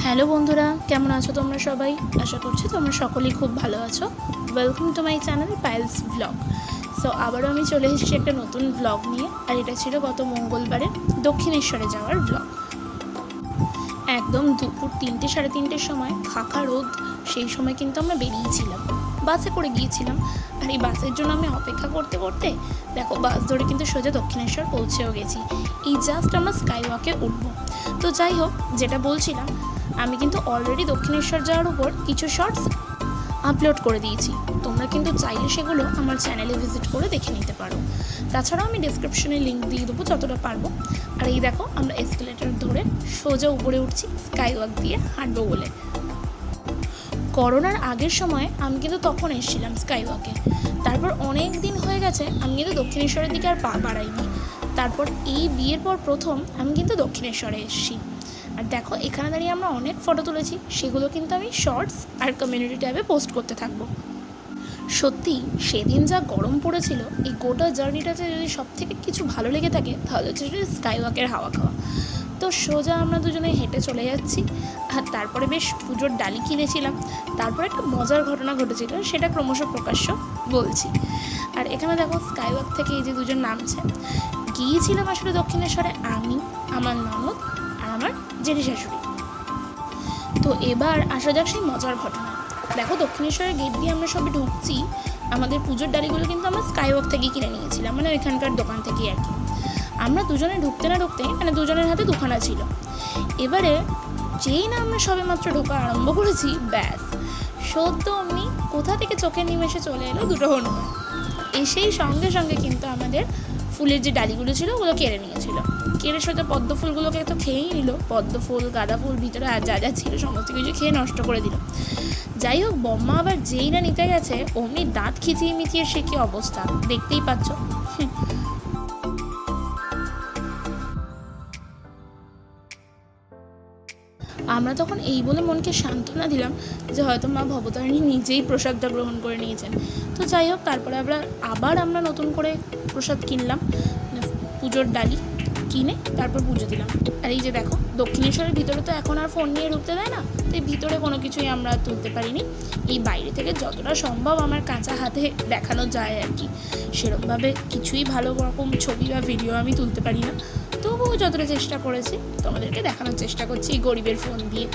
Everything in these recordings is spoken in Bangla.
হ্যালো বন্ধুরা, কেমন আছো তোমরা সবাই? আশা করছি তোমরা সকলেই খুব ভালো আছো। Welcome to my channel Payel's blog. So আবারও আমি চলে এসেছি একটা নতুন ব্লগ নিয়ে। আর এটা ছিল গত মঙ্গলবারে দক্ষিণেশ্বরে যাওয়ার ব্লগ। একদম দুপুর 3টে সাড়ে 3টের সময় ফাঁকা রোদ, সেই সময় কিন্তু আমরা বেরিয়েছিলাম, বাসে করে গিয়েছিলাম। আর এই বাসের জন্য আমি অপেক্ষা করতে করতে দেখো বাস ধরে কিন্তু সোজা দক্ষিণেশ্বর পৌঁছেও গেছি। এই জাস্ট আমরা স্কাই ওয়াকে উঠবো। তো যাই হোক, যেটা বলছিলাম, আমি কিন্তু অলরেডি দক্ষিণেশ্বর যাওয়ার উপর কিছু শর্টস আপলোড করে দিয়েছি। তোমরা কিন্তু চাইলে সেগুলো আমার চ্যানেলে ভিজিট করে দেখে নিতে পারো। তাছাড়াও আমি ডিসক্রিপশনে লিঙ্ক দিয়ে দেবো যতটা পারবো। আর এই দেখো, আমরা এসকেলেটর ধরে সোজা উপরে উঠছি স্কাই ওয়াক দিয়ে হাঁটবো বলে। করোনার আগের সময় আমি কিন্তু তখন এসেছিলাম স্কাই ওয়াকে। তারপর অনেক দিন হয়ে গেছে আমি কিন্তু দক্ষিণেশ্বরের দিকে আর পা বাড়াইনি। তারপর এই বিয়ের পর প্রথম আমি কিন্তু দক্ষিণেশ্বরে এসেছি। আর দেখো, এখানে দাঁড়িয়ে আমরা অনেক ফটো তুলেছি, সেগুলো কিন্তু আমি শর্টস আর কমিউনিটি ট্যাবে পোস্ট করতে থাকবো। সত্যি সেদিন যা গরম পড়েছিল, এই গোটা জার্নিটাতে যদি সব থেকে কিছু ভালো লেগে থাকে তাহলে হচ্ছে স্কাই ওয়াকের হাওয়া খাওয়া। তো সোজা আমরা দুজনে হেঁটে চলে যাচ্ছি। আর তারপরে বেশ পুজোর ডালি কিনেছিলাম। তারপরে একটা মজার ঘটনা ঘটেছিল, সেটা ক্রমশ প্রকাশ্য বলছি। আর এখানে দেখো, স্কাই ওয়াক থেকে এই যে দুজন নামছে। গিয়েছিলাম আসলে দক্ষিণেশ্বরে আমি, আমার ননদ আর আমার জেঠি শাশুড়ি। তো এবার আসা যাক সেই মজার ঘটনা। দেখো, দক্ষিণেশ্বরের গেট দিয়ে আমরা সবাই ঢুকছি। আমাদের পুজোর ডালিগুলো কিন্তু আমরা স্কাই ওয়াক থেকে কিনে নিয়েছিলাম, মানে ওইখানকার দোকান থেকেই আর কি। আমরা দুজনে ঢুকতে না ঢুকতেই মানে দুজনের হাতে দুখানা ছিল। এবারে যেই না আমরা সবে মাত্র ঢোকা আরম্ভ করেছি, ব্যাস সদ্য অমনি কোথা থেকে চোখের নিমেষে চলে এলো দুটো হনুমান। এসেই সঙ্গে সঙ্গে কিন্তু আমাদের ফুলের যে ডালিগুলো ছিল ওগুলো কেড়ে নিয়েছিল। কেড়ে সোজা পদ্ম ফুলগুলোকে তো খেয়েই নিল। পদ্ম ফুল, গাঁদা ফুল, ভিতরে আর যা যা ছিল সমস্ত কিছু খেয়ে নষ্ট করে দিল। যাই হোক, বম্মা আবার যেই না নিতে গেছে অমনি দাঁত খিচিয়ে মিচিয়ে সে কি অবস্থা দেখতেই পাচ্ছ। আমরা তখন এই বলে মনকে সান্ত্বনা দিলাম যে হয়তো মা ভবতারিণী নিজেই প্রসাদটা গ্রহণ করে নিয়েছেন। তো যাই হোক, তারপরে আবার আমরা নতুন করে প্রসাদ কিনলাম, পুজোর ডালি কিনে তারপর পুজো দিলাম। আর এই যে দেখো, দক্ষিণেশ্বরের ভিতরে তো এখন আর ফোন নিয়ে ঢুকতে দেয় না, তো এই ভিতরে কোনো কিছুই আমরা তুলতে পারিনি। এই বাইরে থেকে যতটা সম্ভব আমার কাঁচা হাতে দেখানো যায় আর কি, সেরকমভাবে কিছুই ভালো রকম ছবি বা ভিডিও আমি তুলতে পারি না। তবুও যতটা চেষ্টা করেছি তোমাদেরকে দেখানোর চেষ্টা করছি এই গরিবের ফোন দিয়ে।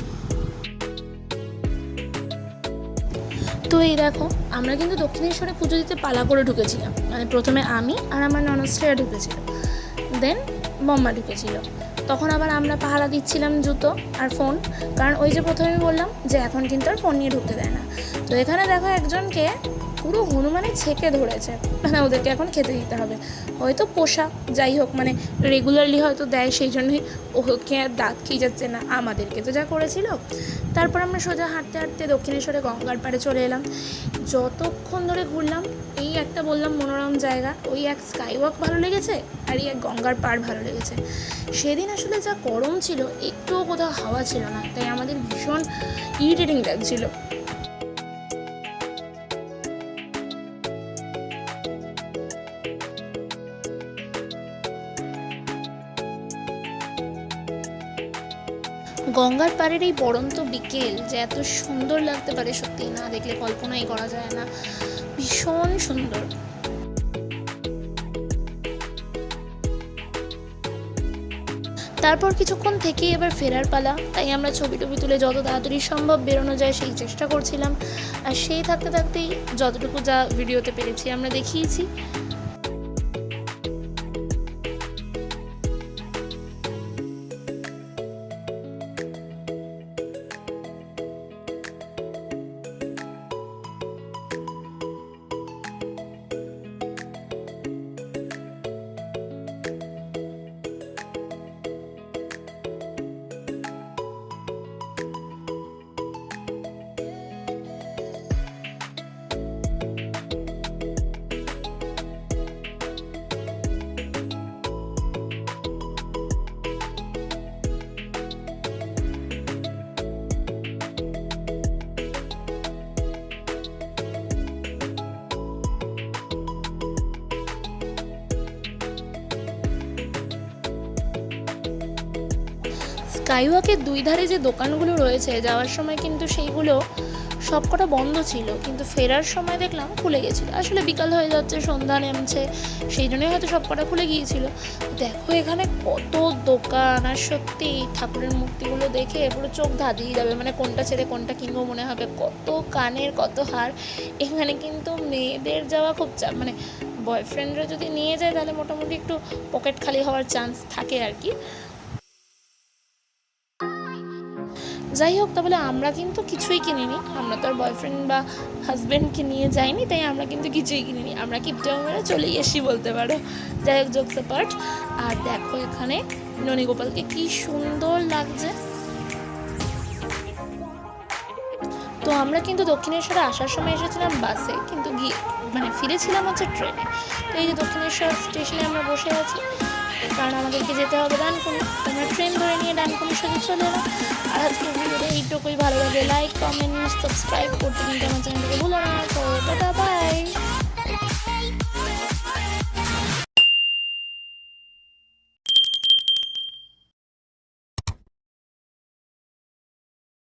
তো এই দেখো, আমরা কিন্তু দক্ষিণেশ্বরে পুজো দিতে পালা করে ঢুকেছিলাম। মানে প্রথমে আমি আর আমার ননশ্রেয়া ঢুকেছিল, দেন বম্মা ঢুকেছিল। তখন আবার আমরা পাহারা দিচ্ছিলাম জুতো আর ফোন, কারণ ওই যে প্রথমে বললাম যে এখন কিন্তু আর ফোন নিয়ে ঢুকতে দেয় না। তো এখানে দেখো, একজনকে পুরো হনুমানে ছেঁকে ধরেছে, মানে ওদেরকে এখন খেতে দিতে হবে। হয়তো পোষা, যাই হোক, মানে রেগুলারলি হয়তো দেয়, সেই জন্যই ওকে আর দাঁত খেয়ে যাচ্ছে না। আমাদেরকে তো যা করেছিল। তারপর আমরা সোজা হাঁটতে হাঁটতে দক্ষিণেশ্বরে গঙ্গার পাড়ে চলে এলাম। যতক্ষণ ধরে ঘুরলাম, এই একটা বললাম মনোরম জায়গা, ওই এক স্কাই ওয়াক ভালো লেগেছে আর এই এক গঙ্গার পাড় ভালো লেগেছে। সেদিন আসলে যা গরম ছিল, একটুও কোথাও হাওয়া ছিল না, তাই আমাদের ভীষণ ইরিটেটিং লাগছিল। গঙ্গার পাড়ের এই পড়ন্ত বিকেল যে এত সুন্দর লাগতে পারে, সত্যি না দেখলে কল্পনাই করা যায় না। ভীষণ সুন্দর। তারপর কিছুক্ষণ থেকে এবার ফেরার পালা, তাই আমরা ছবি টবি তুলে যত তাড়াতাড়ি সম্ভব বেরোনো যায় সেই চেষ্টা করছিলাম। আর সেই থাকতে থাকতেই যতটুকু যা ভিডিওতে পেরেছি আমরা দেখিয়েছি। স্কাইওয়াকের দুই ধারে যে দোকানগুলো রয়েছে যাওয়ার সময় কিন্তু সেইগুলো সবকটা বন্ধ ছিল, কিন্তু ফেরার সময় দেখলাম খুলে গেছিলো। আসলে বিকাল হয়ে যাচ্ছে, সন্ধ্যা নেমছে, সেই জন্যই হয়তো সবকটা খুলে গিয়েছিল। দেখো এখানে কত দোকান, আর সত্যি ঠাকুরের মূর্তিগুলো দেখে পুরো চোখ ধাঁধিয়ে যাবে, মানে কোনটা ছেড়ে কোনটা কিনবো মনে হবে। কত কানের, কত হার। এখানে কিন্তু মেয়েদের যাওয়া খুব মানে বয়ফ্রেন্ডরা যদি নিয়ে যায় তাহলে মোটামুটি একটু পকেট খালি হওয়ার চান্স থাকে আর কি। যাই হোক, তাহলে আমরা কিন্তু কিছুই কিনিনি, আমরা তো আর বয়ফ্রেন্ড বা হাজব্যান্ডকে নিয়ে যাইনি, তাই আমরা কিন্তু কিছুই কিনিনি, আমরা কিপটাও মেরে চলেই এসি বলতে পারো। যাই হোক, জোকস অ্যাপার্ট। আর দেখো এখানে ননীগোপালকে কি সুন্দর লাগছে। তো আমরা কিন্তু দক্ষিণেশ্বরে আসার সময় এসেছিলাম বাসে, কিন্তু গিয়ে মানে ফিরেছিলাম হচ্ছে ট্রেনে। তো এই যে দক্ষিণেশ্বর স্টেশনে আমরা বসে আছি, কারণ আমাদেরকে যেতে হবে ডানকুনি। আমরা ট্রেন ধরে নিয়ে ডানকুনির সাথে চলে এলাম। আর আজকে ভিডিওটা এইটুকুই। ভালো লাগে লাইক, কমেন্ট, সাবস্ক্রাইব করতে কিন্তু আমার চ্যানেলটাকে ভুলো না। তো টাটা, বাই।